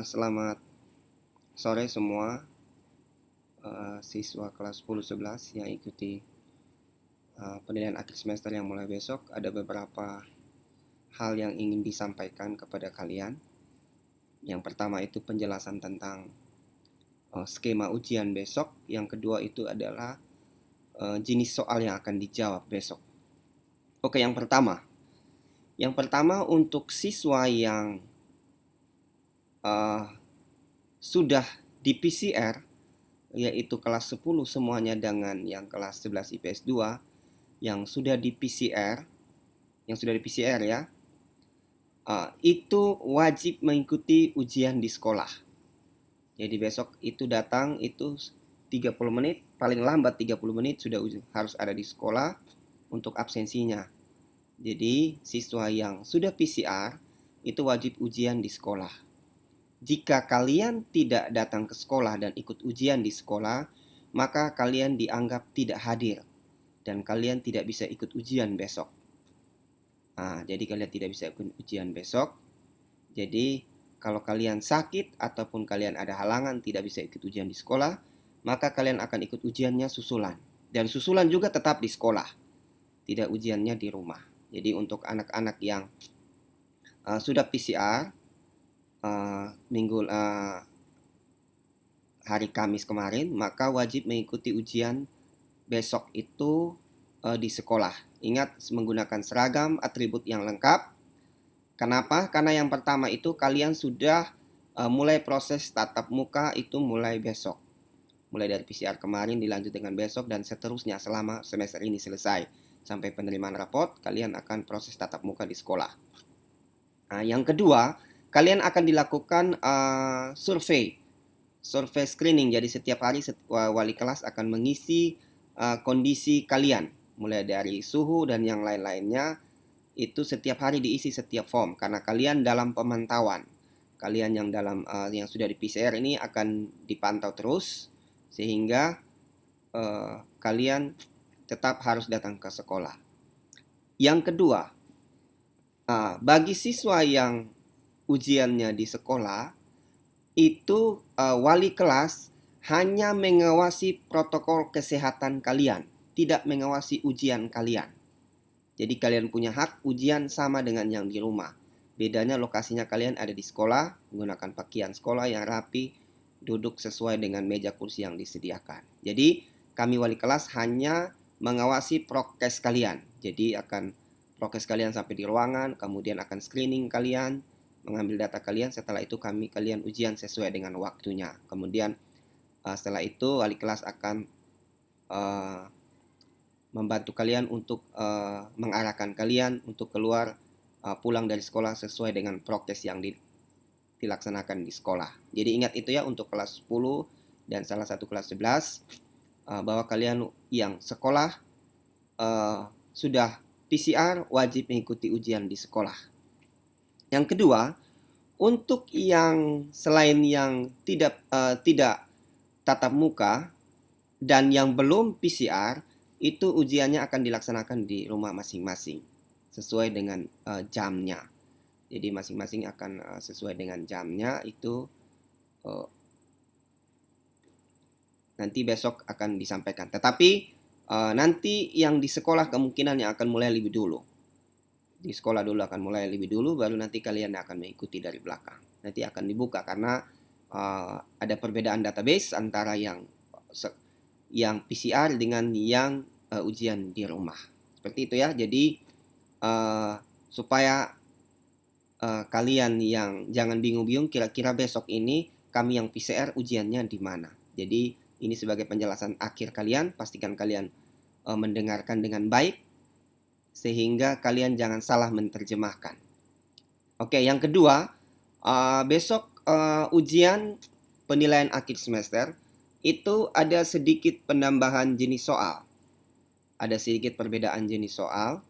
Selamat sore semua siswa kelas 10-11 yang ikuti penilaian akhir semester yang mulai besok. Ada beberapa hal yang ingin disampaikan kepada kalian. Yang pertama itu penjelasan tentang skema ujian besok. Yang kedua itu adalah jenis soal yang akan dijawab besok. Yang pertama. Yang pertama untuk siswa yang sudah di PCR, yaitu kelas 10 semuanya dengan yang kelas 11 IPS 2 yang sudah di PCR, ya, itu wajib mengikuti ujian di sekolah. Jadi besok itu datang itu 30 menit, paling lambat 30 menit sudah harus ada di sekolah untuk absensinya. Jadi siswa yang sudah PCR itu wajib ujian di sekolah. Jika kalian tidak datang ke sekolah dan ikut ujian di sekolah, maka kalian dianggap tidak hadir dan kalian tidak bisa ikut ujian besok. Jadi kalian tidak bisa ikut ujian besok. Jadi kalau kalian sakit ataupun kalian ada halangan tidak bisa ikut ujian di sekolah, maka kalian akan ikut ujiannya susulan. Dan susulan juga tetap di sekolah, tidak ujiannya di rumah. Jadi untuk anak-anak yang sudah PCR hari Kamis kemarin, maka wajib mengikuti ujian besok itu di sekolah. Ingat menggunakan seragam, atribut yang lengkap. Kenapa? Karena yang pertama itu kalian sudah mulai proses tatap muka itu mulai besok. Mulai dari PCR kemarin dilanjut dengan besok dan seterusnya selama semester ini selesai. Sampai penerimaan rapot, kalian akan proses tatap muka di sekolah. Yang kedua, kalian akan dilakukan survei screening. Jadi setiap hari wali kelas akan mengisi kondisi kalian, mulai dari suhu dan yang lain-lainnya. Itu setiap hari diisi setiap form karena kalian dalam pemantauan. Kalian yang yang sudah di PCR ini akan dipantau terus sehingga kalian tetap harus datang ke sekolah. Yang kedua, bagi siswa yang ujiannya di sekolah, itu wali kelas hanya mengawasi protokol kesehatan kalian, tidak mengawasi ujian kalian. Jadi kalian punya hak ujian sama dengan yang di rumah. Bedanya lokasinya kalian ada di sekolah, menggunakan pakaian sekolah yang rapi, duduk sesuai dengan meja kursi yang disediakan. Jadi kami wali kelas hanya mengawasi prokes kalian. Jadi akan prokes kalian sampai di ruangan, kemudian akan screening kalian, mengambil data kalian. Setelah itu kalian ujian sesuai dengan waktunya. Kemudian setelah itu wali kelas akan membantu kalian untuk mengarahkan kalian untuk keluar pulang dari sekolah sesuai dengan prokes yang dilaksanakan di sekolah. Jadi ingat itu ya untuk kelas 10 dan salah satu kelas 11 bahwa kalian yang sekolah sudah PCR wajib mengikuti ujian di sekolah. Yang kedua, untuk yang selain yang tidak tatap muka dan yang belum PCR, itu ujiannya akan dilaksanakan di rumah masing-masing sesuai dengan jamnya. Jadi masing-masing akan sesuai dengan jamnya itu nanti besok akan disampaikan. Tetapi nanti yang di sekolah kemungkinan yang akan mulai lebih dulu. Di sekolah dulu akan mulai lebih dulu, baru nanti kalian akan mengikuti dari belakang. Nanti akan dibuka karena ada perbedaan database antara yang PCR dengan yang ujian di rumah. Seperti itu ya. Jadi supaya kalian yang jangan bingung-bingung kira-kira besok ini kami yang PCR ujiannya di mana. Jadi ini sebagai penjelasan akhir kalian, pastikan kalian mendengarkan dengan baik sehingga kalian jangan salah menerjemahkan. Yang kedua, besok ujian penilaian akhir semester itu ada sedikit penambahan jenis soal. Ada sedikit perbedaan jenis soal.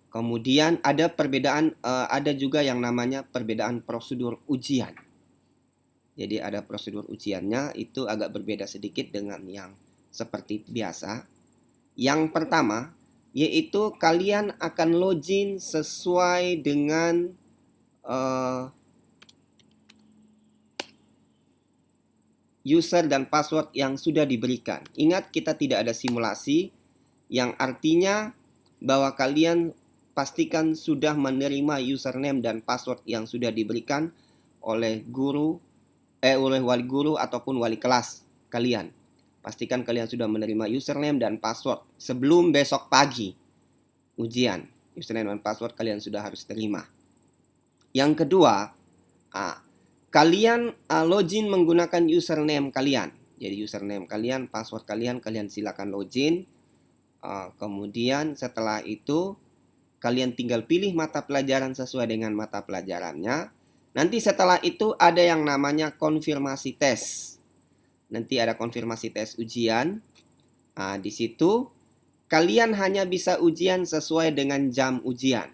Kemudian ada perbedaan, ada juga yang namanya perbedaan prosedur ujian. Jadi ada prosedur ujiannya itu agak berbeda sedikit dengan yang seperti biasa. Yang pertama, yaitu kalian akan login sesuai dengan user dan password yang sudah diberikan. Ingat, kita tidak ada simulasi, yang artinya bahwa kalian pastikan sudah menerima username dan password yang sudah diberikan oleh oleh wali guru ataupun wali kelas kalian. Pastikan kalian sudah menerima username dan password sebelum besok pagi ujian. Username dan password kalian sudah harus terima. Yang kedua, kalian login menggunakan username kalian. Jadi username kalian, password kalian silakan login. Kemudian setelah itu kalian tinggal pilih mata pelajaran sesuai dengan mata pelajarannya. Nanti setelah itu ada yang namanya konfirmasi tes. Nanti ada konfirmasi tes ujian. Di situ kalian hanya bisa ujian sesuai dengan jam ujian.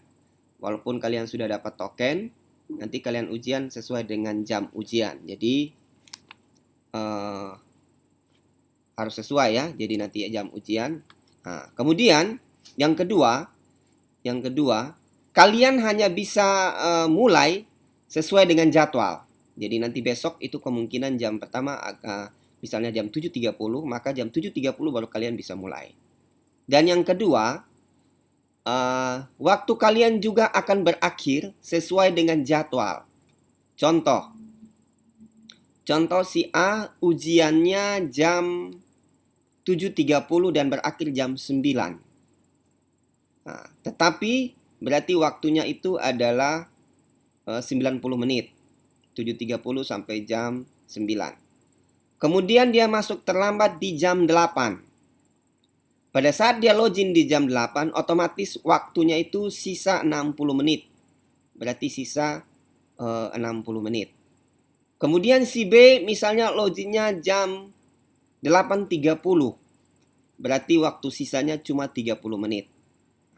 Walaupun kalian sudah dapat token, nanti kalian ujian sesuai dengan jam ujian. Jadi harus sesuai ya. Jadi nanti jam ujian. Kemudian yang kedua, kalian hanya bisa mulai sesuai dengan jadwal. Jadi nanti besok itu kemungkinan jam pertama misalnya jam 7.30, maka jam 7.30 baru kalian bisa mulai. Dan yang kedua, waktu kalian juga akan berakhir sesuai dengan jadwal. Contoh si A ujiannya jam 7.30 dan berakhir jam 9. Tetapi berarti waktunya itu adalah 90 menit. 7.30 sampai jam 9. Kemudian dia masuk terlambat di jam 8. Pada saat dia login di jam 8, otomatis waktunya itu sisa 60 menit. Berarti sisa 60 menit. Kemudian si B misalnya loginnya jam 8.30. Berarti waktu sisanya cuma 30 menit.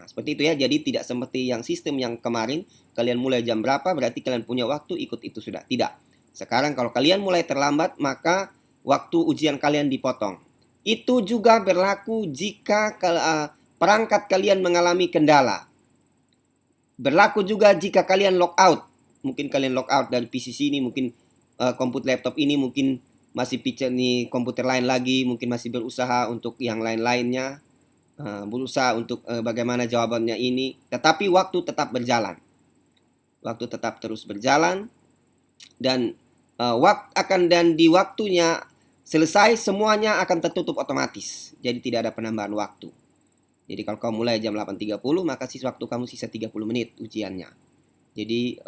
Seperti itu ya. Jadi tidak seperti yang sistem yang kemarin. Kalian mulai jam berapa berarti kalian punya waktu, ikut itu sudah. Tidak. Sekarang kalau kalian mulai terlambat, maka waktu ujian kalian dipotong. Itu juga berlaku jika perangkat kalian mengalami kendala. Berlaku juga jika kalian logout. Mungkin kalian logout dari PC ini, mungkin komputer laptop ini, mungkin masih picture nih komputer lain lagi, mungkin masih berusaha untuk yang lain-lainnya. Berusaha untuk bagaimana jawabannya ini. Tetapi waktu tetap berjalan. Waktu tetap terus berjalan. Dan di waktunya selesai, semuanya akan tertutup otomatis. Jadi tidak ada penambahan waktu. Jadi kalau kamu mulai jam 8.30, maka waktu kamu sisa 30 menit ujiannya. Jadi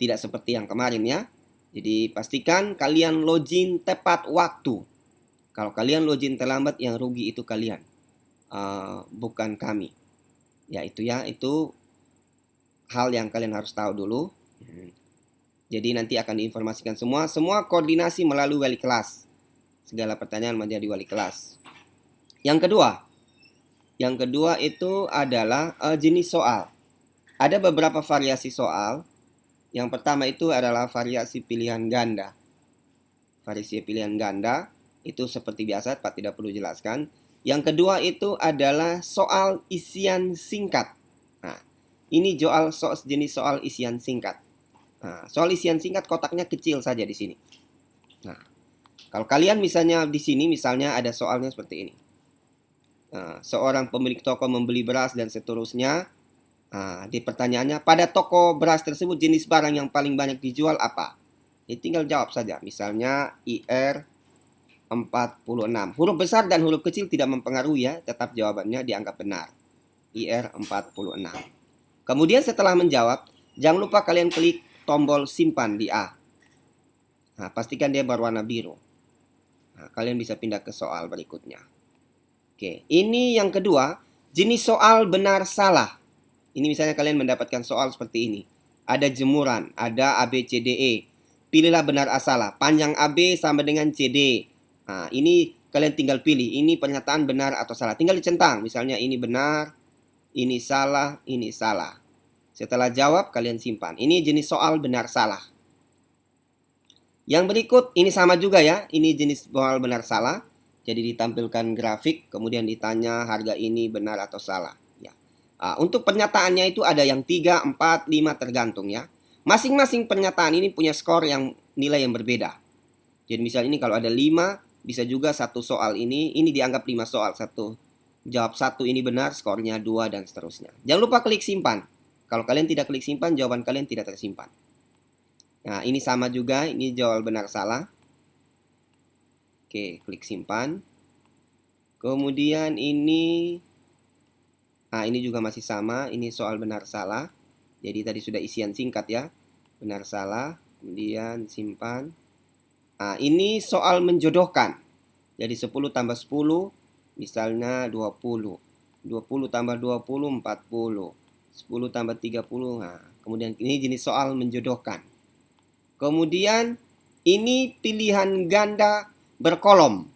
tidak seperti yang kemarin ya. Jadi pastikan kalian login tepat waktu. Kalau kalian login terlambat, yang rugi itu kalian. Bukan kami. Ya itu hal yang kalian harus tahu dulu. Jadi nanti akan diinformasikan semua koordinasi melalui wali kelas. Segala pertanyaan menjadi wali kelas. Yang kedua itu adalah jenis soal. Ada beberapa variasi soal. Yang pertama itu adalah variasi pilihan ganda. Variasi pilihan ganda itu seperti biasa, Pak tidak perlu jelaskan. Yang kedua itu adalah soal isian singkat. Ini jenis soal isian singkat. Soal isian singkat kotaknya kecil saja di sini. Kalau kalian misalnya di sini misalnya ada soalnya seperti ini. Seorang pemilik toko membeli beras dan seterusnya. Di pertanyaannya, pada toko beras tersebut jenis barang yang paling banyak dijual apa? Jadi tinggal jawab saja. Misalnya IR 46. Huruf besar dan huruf kecil tidak mempengaruhi ya, tetap jawabannya dianggap benar. IR 46. Kemudian setelah menjawab, jangan lupa kalian klik tombol simpan di A. Pastikan dia berwarna biru. Kalian bisa pindah ke soal berikutnya. Oke, ini yang kedua, jenis soal benar salah. Ini misalnya kalian mendapatkan soal seperti ini. Ada jemuran, ada A, B, C, D, E. Pilihlah benar atau salah. Panjang AB sama dengan CD. Ini kalian tinggal pilih. Ini pernyataan benar atau salah. Tinggal dicentang. Misalnya ini benar, ini salah, ini salah. Setelah jawab, kalian simpan. Ini jenis soal benar salah. Yang berikut, ini sama juga ya. Ini jenis soal benar salah. Jadi ditampilkan grafik, kemudian ditanya harga ini benar atau salah. Ya. Untuk pernyataannya itu ada yang 3, 4, 5 tergantung ya. Masing-masing pernyataan ini punya skor yang nilai yang berbeda. Jadi misalnya ini kalau ada 5, bisa juga satu soal ini dianggap 5 soal. Jawab 1 ini benar, skornya 2 dan seterusnya. Jangan lupa klik simpan. Kalau kalian tidak klik simpan, jawaban kalian tidak tersimpan. Nah, ini sama juga, ini jawab benar salah. Oke, klik simpan. Kemudian ini juga masih sama, ini soal benar salah. Jadi tadi sudah isian singkat ya. Benar salah, kemudian simpan. Nah, ini soal menjodohkan. Jadi 10 tambah 10, misalnya 20. 20 tambah 20, 40. 10 tambah 30. Nah, kemudian ini jenis soal menjodohkan. Kemudian ini pilihan ganda berkolom.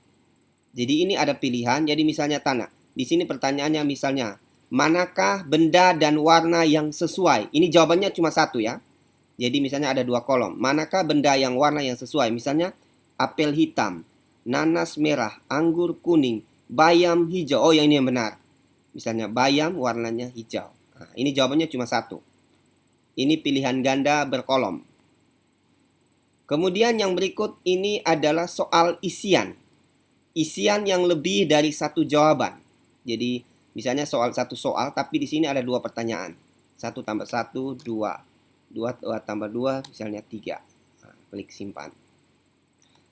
Jadi ini ada pilihan, jadi misalnya tanya. Di sini pertanyaannya misalnya, manakah benda dan warna yang sesuai? Ini jawabannya cuma satu ya. Jadi misalnya ada 2 kolom. Manakah benda yang warna yang sesuai? Misalnya apel hitam, nanas merah, anggur kuning, bayam hijau. Oh, yang ini yang benar. Misalnya bayam warnanya hijau. Nah, ini jawabannya cuma satu. Ini pilihan ganda berkolom. Kemudian yang berikut ini adalah soal isian. Isian yang lebih dari satu jawaban. Jadi misalnya satu soal, tapi di sini ada 2 pertanyaan. 1 tambah 1, 2. 2 tambah 2, misalnya 3. Nah, klik simpan.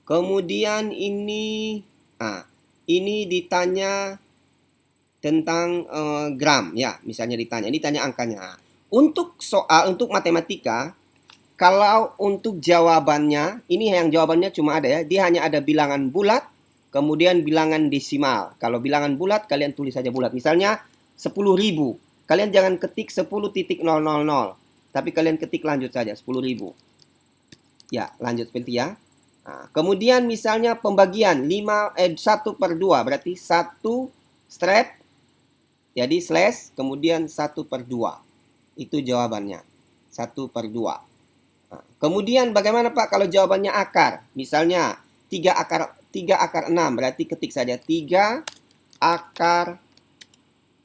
Kemudian ini ditanya tentang gram ya, misalnya ditanya angkanya. Untuk matematika, kalau untuk jawabannya, ini yang jawabannya cuma ada ya, dia hanya ada bilangan bulat, kemudian bilangan desimal. Kalau bilangan bulat, kalian tulis saja bulat. Misalnya 10.000. Kalian jangan ketik 10.000, tapi kalian ketik lanjut saja 10.000. Ya, lanjut seperti ya. Nah, kemudian misalnya pembagian 1/2, berarti 1 strap, jadi slash, kemudian 1/2. Itu jawabannya, 1/2. Nah, kemudian bagaimana Pak kalau jawabannya akar? Misalnya 3 akar 6, berarti ketik saja 3 akar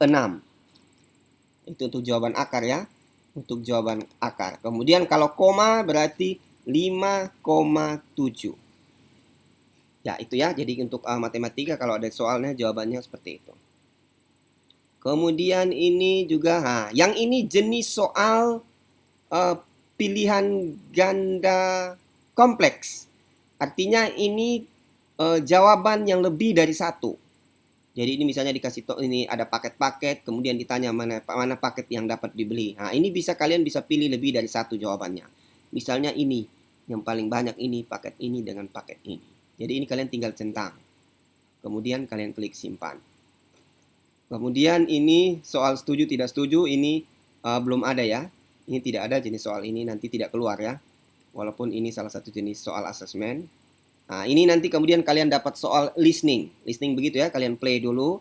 6. Itu untuk jawaban akar ya. Untuk jawaban akar. Kemudian kalau koma berarti 5,7. Ya, itu ya. Jadi untuk matematika kalau ada soalnya jawabannya seperti itu. Kemudian ini juga, yang ini jenis soal pilihan ganda kompleks. Artinya ini jawaban yang lebih dari satu. Jadi ini misalnya dikasih ini ada paket-paket, kemudian ditanya mana paket yang dapat dibeli. Nah, ini kalian bisa pilih lebih dari satu jawabannya. Misalnya ini yang paling banyak, ini paket ini dengan paket ini. Jadi ini kalian tinggal centang. Kemudian kalian klik simpan. Kemudian ini soal setuju tidak setuju, ini belum ada ya. Ini tidak ada jenis soal ini, nanti tidak keluar ya. Walaupun ini salah satu jenis soal asesmen. Nah, ini nanti kemudian kalian dapat soal listening. Listening begitu ya, kalian play dulu.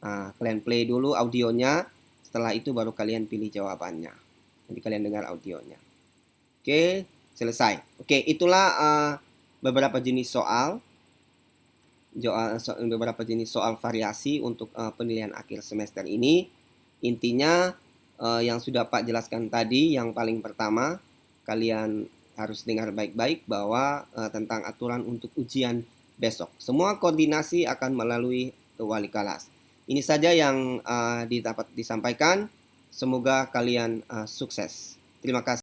Nah, kalian play dulu audionya. Setelah itu baru kalian pilih jawabannya. Nanti kalian dengar audionya. Oke, selesai. Oke, itulah beberapa jenis soal. Beberapa jenis soal variasi untuk penilaian akhir semester ini. Intinya yang sudah Pak jelaskan tadi, yang paling pertama, kalian harus dengar baik-baik bahwa tentang aturan untuk ujian besok. Semua koordinasi akan melalui wali kelas. Ini saja yang dapat disampaikan. Semoga kalian sukses. Terima kasih.